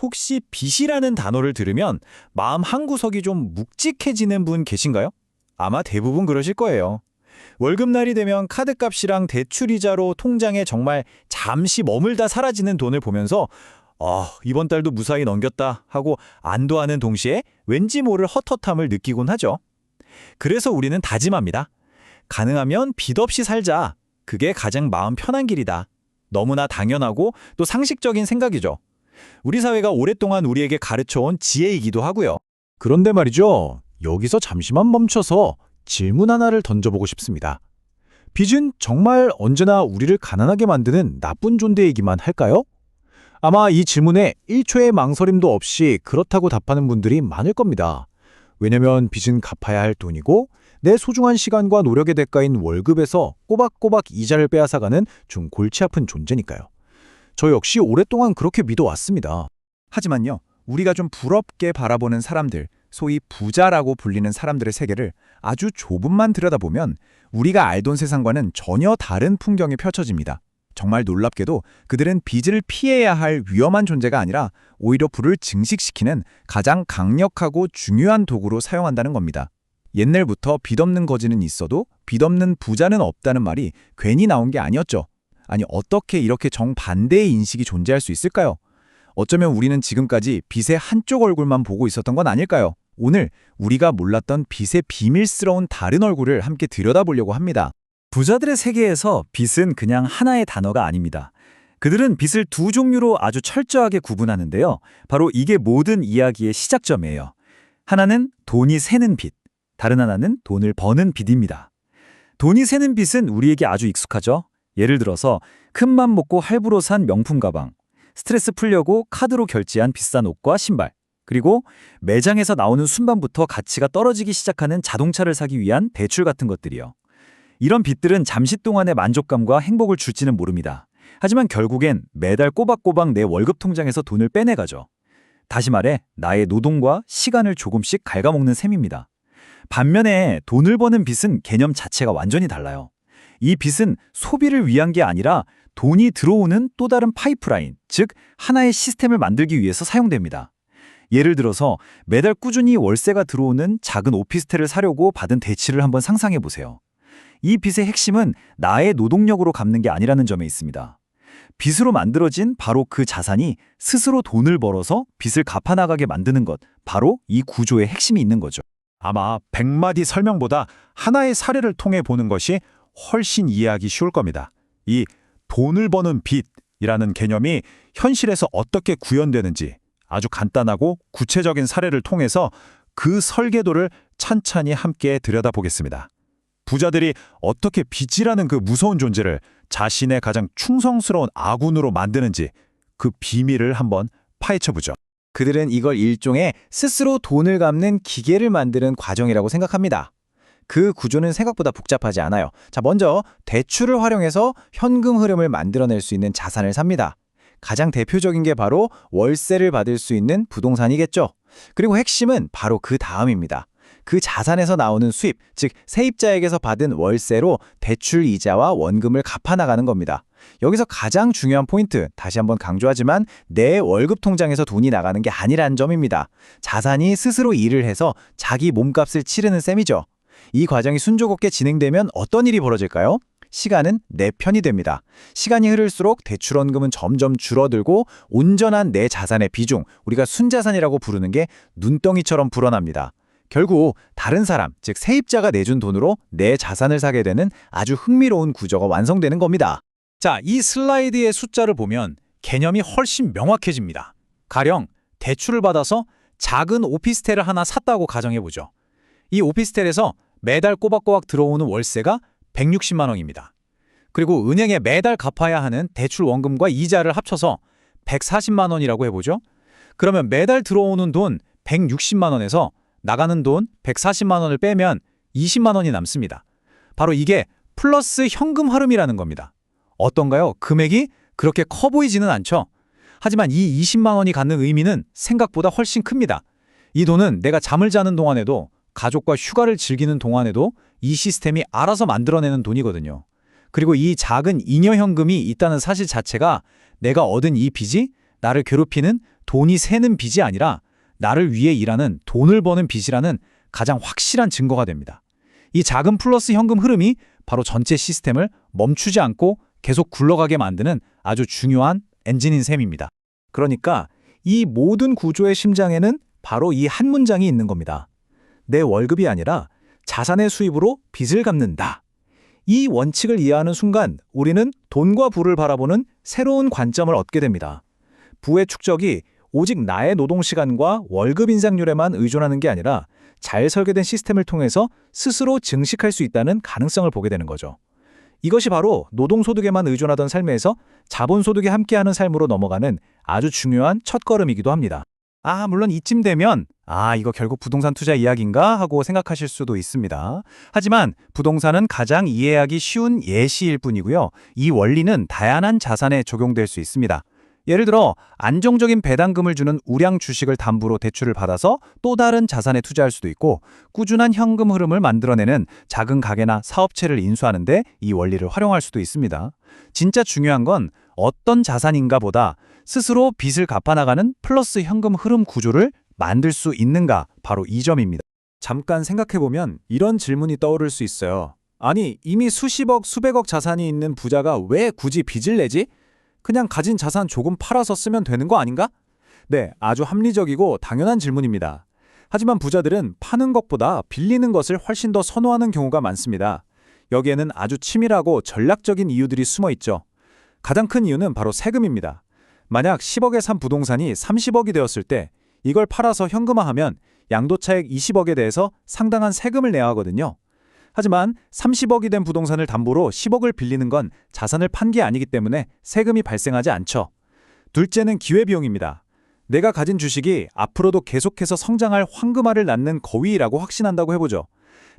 혹시 빚이라는 단어를 들으면 마음 한구석이 좀 묵직해지는 분 계신가요? 아마 대부분 그러실 거예요. 월급날이 되면 카드값이랑 대출이자로 통장에 정말 잠시 머물다 사라지는 돈을 보면서 이번 달도 무사히 넘겼다 하고 안도하는 동시에 왠지 모를 헛헛함을 느끼곤 하죠. 그래서 우리는 다짐합니다. 가능하면 빚 없이 살자. 그게 가장 마음 편한 길이다. 너무나 당연하고 또 상식적인 생각이죠. 우리 사회가 오랫동안 우리에게 가르쳐온 지혜이기도 하고요. 그런데 말이죠. 여기서 잠시만 멈춰서 질문 하나를 던져보고 싶습니다. 빚은 정말 언제나 우리를 가난하게 만드는 나쁜 존재이기만 할까요? 아마 이 질문에 1초의 망설임도 없이 그렇다고 답하는 분들이 많을 겁니다. 왜냐면 빚은 갚아야 할 돈이고 내 소중한 시간과 노력의 대가인 월급에서 꼬박꼬박 이자를 빼앗아가는 좀 골치 아픈 존재니까요. 저 역시 오랫동안 그렇게 믿어왔습니다. 하지만요, 우리가 좀 부럽게 바라보는 사람들, 소위 부자라고 불리는 사람들의 세계를 아주 조금만 들여다보면 우리가 알던 세상과는 전혀 다른 풍경이 펼쳐집니다. 정말 놀랍게도 그들은 빚을 피해야 할 위험한 존재가 아니라 오히려 부를 증식시키는 가장 강력하고 중요한 도구로 사용한다는 겁니다. 옛날부터 빚 없는 거지는 있어도 빚 없는 부자는 없다는 말이 괜히 나온 게 아니었죠. 아니, 어떻게 이렇게 정반대의 인식이 존재할 수 있을까요? 어쩌면 우리는 지금까지 빚의 한쪽 얼굴만 보고 있었던 건 아닐까요? 오늘 우리가 몰랐던 빚의 비밀스러운 다른 얼굴을 함께 들여다보려고 합니다. 부자들의 세계에서 빚은 그냥 하나의 단어가 아닙니다. 그들은 빚을 두 종류로 아주 철저하게 구분하는데요. 바로 이게 모든 이야기의 시작점이에요. 하나는 돈이 새는 빚, 다른 하나는 돈을 버는 빚입니다. 돈이 새는 빚은 우리에게 아주 익숙하죠. 예를 들어서 큰맘 먹고 할부로 산 명품 가방, 스트레스 풀려고 카드로 결제한 비싼 옷과 신발, 그리고 매장에서 나오는 순간부터 가치가 떨어지기 시작하는 자동차를 사기 위한 대출 같은 것들이요. 이런 빚들은 잠시 동안의 만족감과 행복을 줄지는 모릅니다. 하지만 결국엔 매달 꼬박꼬박 내 월급 통장에서 돈을 빼내가죠. 다시 말해 나의 노동과 시간을 조금씩 갉아먹는 셈입니다. 반면에 돈을 버는 빚은 개념 자체가 완전히 달라요. 이 빚은 소비를 위한 게 아니라 돈이 들어오는 또 다른 파이프라인, 즉 하나의 시스템을 만들기 위해서 사용됩니다. 예를 들어서 매달 꾸준히 월세가 들어오는 작은 오피스텔을 사려고 받은 대출을 한번 상상해 보세요. 이 빚의 핵심은 나의 노동력으로 갚는 게 아니라는 점에 있습니다. 빚으로 만들어진 바로 그 자산이 스스로 돈을 벌어서 빚을 갚아나가게 만드는 것, 바로 이 구조의 핵심이 있는 거죠. 아마 100마디 설명보다 하나의 사례를 통해 보는 것이 훨씬 이해하기 쉬울 겁니다. 이 돈을 버는 빚이라는 개념이 현실에서 어떻게 구현되는지 아주 간단하고 구체적인 사례를 통해서 그 설계도를 찬찬히 함께 들여다보겠습니다. 부자들이 어떻게 빚이라는 그 무서운 존재를 자신의 가장 충성스러운 아군으로 만드는지 그 비밀을 한번 파헤쳐보죠. 그들은 이걸 일종의 스스로 돈을 갚는 기계를 만드는 과정이라고 생각합니다. 그 구조는 생각보다 복잡하지 않아요. 자, 먼저 대출을 활용해서 현금 흐름을 만들어낼 수 있는 자산을 삽니다. 가장 대표적인 게 바로 월세를 받을 수 있는 부동산이겠죠. 그리고 핵심은 바로 그 다음입니다. 그 자산에서 나오는 수입, 즉 세입자에게서 받은 월세로 대출 이자와 원금을 갚아나가는 겁니다. 여기서 가장 중요한 포인트, 다시 한번 강조하지만 내 월급 통장에서 돈이 나가는 게 아니란 점입니다. 자산이 스스로 일을 해서 자기 몸값을 치르는 셈이죠. 이 과정이 순조롭게 진행되면 어떤 일이 벌어질까요? 시간은 내 편이 됩니다. 시간이 흐를수록 대출원금은 점점 줄어들고 온전한 내 자산의 비중, 우리가 순자산이라고 부르는 게 눈덩이처럼 불어납니다. 결국 다른 사람, 즉 세입자가 내준 돈으로 내 자산을 사게 되는 아주 흥미로운 구조가 완성되는 겁니다. 자, 이 슬라이드의 숫자를 보면 개념이 훨씬 명확해집니다. 가령 대출을 받아서 작은 오피스텔을 하나 샀다고 가정해보죠. 이 오피스텔에서 매달 꼬박꼬박 들어오는 월세가 160만 원입니다. 그리고 은행에 매달 갚아야 하는 대출 원금과 이자를 합쳐서 140만 원이라고 해보죠. 그러면 매달 들어오는 돈 160만 원에서 나가는 돈 140만 원을 빼면 20만 원이 남습니다. 바로 이게 플러스 현금 흐름이라는 겁니다. 어떤가요? 금액이 그렇게 커 보이지는 않죠. 하지만 이 20만 원이 갖는 의미는 생각보다 훨씬 큽니다. 이 돈은 내가 잠을 자는 동안에도, 가족과 휴가를 즐기는 동안에도 이 시스템이 알아서 만들어내는 돈이거든요. 그리고 이 작은 잉여 현금이 있다는 사실 자체가 내가 얻은 이 빚이 나를 괴롭히는 돈이 새는 빚이 아니라 나를 위해 일하는 돈을 버는 빚이라는 가장 확실한 증거가 됩니다. 이 자금 플러스 현금 흐름이 바로 전체 시스템을 멈추지 않고 계속 굴러가게 만드는 아주 중요한 엔진인 셈입니다. 그러니까 이 모든 구조의 심장에는 바로 이 한 문장이 있는 겁니다. 내 월급이 아니라 자산의 수입으로 빚을 갚는다. 이 원칙을 이해하는 순간 우리는 돈과 부를 바라보는 새로운 관점을 얻게 됩니다. 부의 축적이 오직 나의 노동시간과 월급 인상률에만 의존하는 게 아니라 잘 설계된 시스템을 통해서 스스로 증식할 수 있다는 가능성을 보게 되는 거죠. 이것이 바로 노동소득에만 의존하던 삶에서 자본소득이 함께하는 삶으로 넘어가는 아주 중요한 첫걸음이기도 합니다. 물론 이쯤 되면 이거 결국 부동산 투자 이야기인가 하고 생각하실 수도 있습니다. 하지만 부동산은 가장 이해하기 쉬운 예시일 뿐이고요. 이 원리는 다양한 자산에 적용될 수 있습니다. 예를 들어 안정적인 배당금을 주는 우량 주식을 담보로 대출을 받아서 또 다른 자산에 투자할 수도 있고, 꾸준한 현금 흐름을 만들어내는 작은 가게나 사업체를 인수하는데 이 원리를 활용할 수도 있습니다. 진짜 중요한 건 어떤 자산인가 보다 스스로 빚을 갚아나가는 플러스 현금 흐름 구조를 만들 수 있는가, 바로 이 점입니다. 잠깐 생각해보면 이런 질문이 떠오를 수 있어요. 아니, 이미 수십억, 수백억 자산이 있는 부자가 왜 굳이 빚을 내지? 그냥 가진 자산 조금 팔아서 쓰면 되는 거 아닌가? 네, 아주 합리적이고 당연한 질문입니다. 하지만 부자들은 파는 것보다 빌리는 것을 훨씬 더 선호하는 경우가 많습니다. 여기에는 아주 치밀하고 전략적인 이유들이 숨어 있죠. 가장 큰 이유는 바로 세금입니다. 만약 10억에 산 부동산이 30억이 되었을 때 이걸 팔아서 현금화하면 양도차익 20억에 대해서 상당한 세금을 내야 하거든요. 하지만 30억이 된 부동산을 담보로 10억을 빌리는 건 자산을 판 게 아니기 때문에 세금이 발생하지 않죠. 둘째는 기회비용입니다. 내가 가진 주식이 앞으로도 계속해서 성장할 황금알을 낳는 거위라고 확신한다고 해보죠.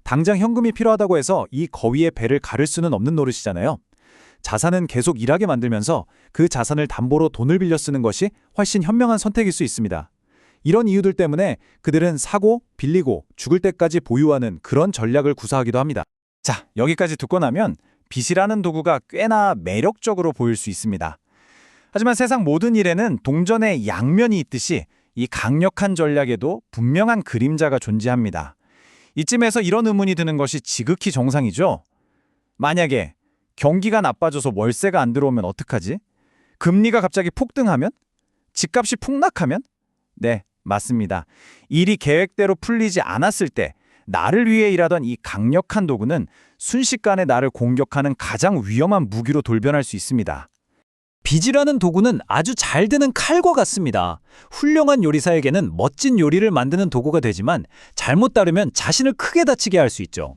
당장 현금이 필요하다고 해서 이 거위의 배를 가를 수는 없는 노릇이잖아요. 자산은 계속 일하게 만들면서 그 자산을 담보로 돈을 빌려 쓰는 것이 훨씬 현명한 선택일 수 있습니다. 이런 이유들 때문에 그들은 사고, 빌리고, 죽을 때까지 보유하는 그런 전략을 구사하기도 합니다. 자, 여기까지 듣고 나면 빚이라는 도구가 꽤나 매력적으로 보일 수 있습니다. 하지만 세상 모든 일에는 동전의 양면이 있듯이 이 강력한 전략에도 분명한 그림자가 존재합니다. 이쯤에서 이런 의문이 드는 것이 지극히 정상이죠. 만약에 경기가 나빠져서 월세가 안 들어오면 어떡하지? 금리가 갑자기 폭등하면? 집값이 폭락하면? 네, 맞습니다. 일이 계획대로 풀리지 않았을 때 나를 위해 일하던 이 강력한 도구는 순식간에 나를 공격하는 가장 위험한 무기로 돌변할 수 있습니다. 빚이라는 도구는 아주 잘 드는 칼과 같습니다. 훌륭한 요리사에게는 멋진 요리를 만드는 도구가 되지만 잘못 다루면 자신을 크게 다치게 할 수 있죠.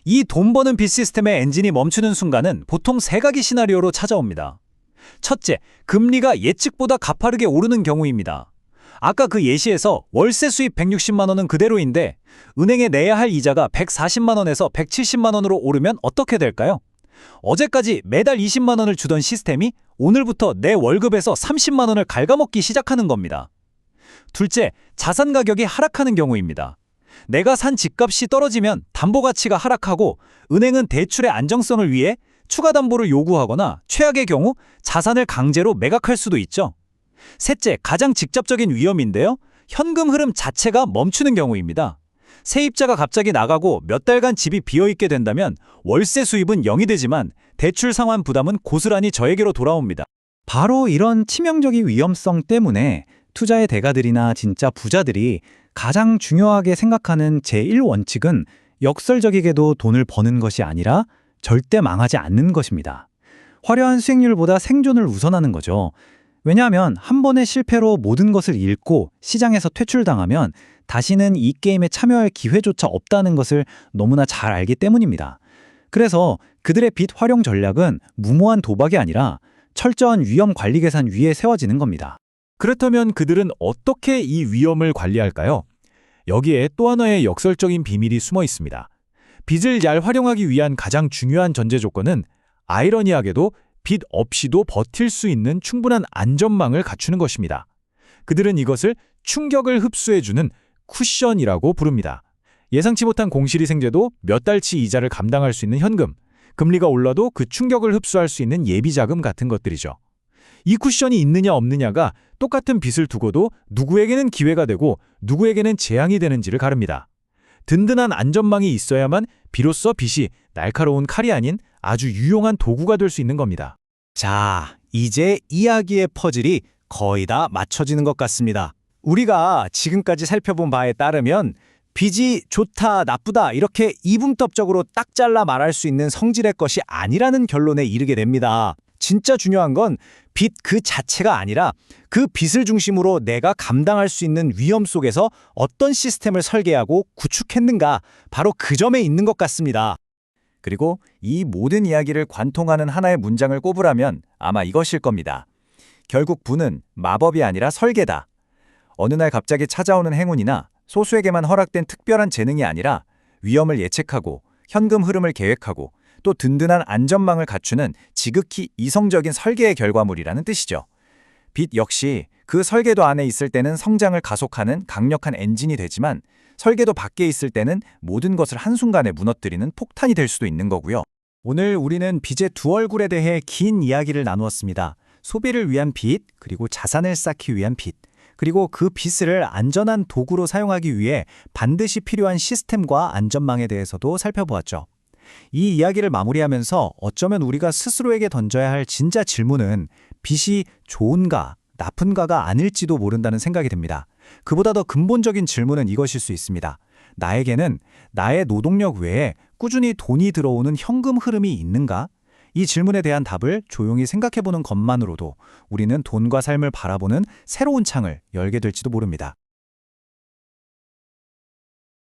이 돈 버는 빚 시스템의 엔진이 멈추는 순간은 보통 세 가지 시나리오로 찾아옵니다. 첫째, 금리가 예측보다 가파르게 오르는 경우입니다. 아까 그 예시에서 월세 수입 160만 원은 그대로인데 은행에 내야 할 이자가 140만 원에서 170만 원으로 오르면 어떻게 될까요? 어제까지 매달 20만 원을 주던 시스템이 오늘부터 내 월급에서 30만 원을 갉아먹기 시작하는 겁니다. 둘째, 자산 가격이 하락하는 경우입니다. 내가 산 집값이 떨어지면 담보 가치가 하락하고 은행은 대출의 안정성을 위해 추가 담보를 요구하거나 최악의 경우 자산을 강제로 매각할 수도 있죠. 셋째, 가장 직접적인 위험인데요. 현금 흐름 자체가 멈추는 경우입니다. 세입자가 갑자기 나가고 몇 달간 집이 비어있게 된다면 월세 수입은 0이 되지만 대출 상환 부담은 고스란히 저에게로 돌아옵니다. 바로 이런 치명적인 위험성 때문에 투자의 대가들이나 진짜 부자들이 가장 중요하게 생각하는 제1원칙은 역설적이게도 돈을 버는 것이 아니라 절대 망하지 않는 것입니다. 화려한 수익률보다 생존을 우선하는 거죠. 왜냐하면 한 번의 실패로 모든 것을 잃고 시장에서 퇴출당하면 다시는 이 게임에 참여할 기회조차 없다는 것을 너무나 잘 알기 때문입니다. 그래서 그들의 빚 활용 전략은 무모한 도박이 아니라 철저한 위험 관리 계산 위에 세워지는 겁니다. 그렇다면 그들은 어떻게 이 위험을 관리할까요? 여기에 또 하나의 역설적인 비밀이 숨어 있습니다. 빚을 잘 활용하기 위한 가장 중요한 전제 조건은 아이러니하게도 빚 없이도 버틸 수 있는 충분한 안전망을 갖추는 것입니다. 그들은 이것을 충격을 흡수해주는 쿠션이라고 부릅니다. 예상치 못한 공실이 생겨도 몇 달치 이자를 감당할 수 있는 현금, 금리가 올라도 그 충격을 흡수할 수 있는 예비자금 같은 것들이죠. 이 쿠션이 있느냐 없느냐가 똑같은 빚을 두고도 누구에게는 기회가 되고 누구에게는 재앙이 되는지를 가릅니다. 든든한 안전망이 있어야만 비로소 빚이 날카로운 칼이 아닌 아주 유용한 도구가 될 수 있는 겁니다. 자, 이제 이야기의 퍼즐이 거의 다 맞춰지는 것 같습니다. 우리가 지금까지 살펴본 바에 따르면 빚이 좋다, 나쁘다 이렇게 이분법적으로 딱 잘라 말할 수 있는 성질의 것이 아니라는 결론에 이르게 됩니다. 진짜 중요한 건 빚 그 자체가 아니라 그 빚을 중심으로 내가 감당할 수 있는 위험 속에서 어떤 시스템을 설계하고 구축했는가, 바로 그 점에 있는 것 같습니다. 그리고 이 모든 이야기를 관통하는 하나의 문장을 꼽으라면 아마 이것일 겁니다. 결국 부는 마법이 아니라 설계다. 어느 날 갑자기 찾아오는 행운이나 소수에게만 허락된 특별한 재능이 아니라 위험을 예측하고 현금 흐름을 계획하고 또 든든한 안전망을 갖추는 지극히 이성적인 설계의 결과물이라는 뜻이죠. 빚 역시 그 설계도 안에 있을 때는 성장을 가속하는 강력한 엔진이 되지만 설계도 밖에 있을 때는 모든 것을 한순간에 무너뜨리는 폭탄이 될 수도 있는 거고요. 오늘 우리는 빚의 두 얼굴에 대해 긴 이야기를 나누었습니다. 소비를 위한 빚, 그리고 자산을 쌓기 위한 빚, 그리고 그 빚을 안전한 도구로 사용하기 위해 반드시 필요한 시스템과 안전망에 대해서도 살펴보았죠. 이 이야기를 마무리하면서 어쩌면 우리가 스스로에게 던져야 할 진짜 질문은 빚이 좋은가, 나쁜가가 아닐지도 모른다는 생각이 듭니다. 그보다 더 근본적인 질문은 이것일 수 있습니다. 나에게는 나의 노동력 외에 꾸준히 돈이 들어오는 현금 흐름이 있는가? 이 질문에 대한 답을 조용히 생각해보는 것만으로도 우리는 돈과 삶을 바라보는 새로운 창을 열게 될지도 모릅니다.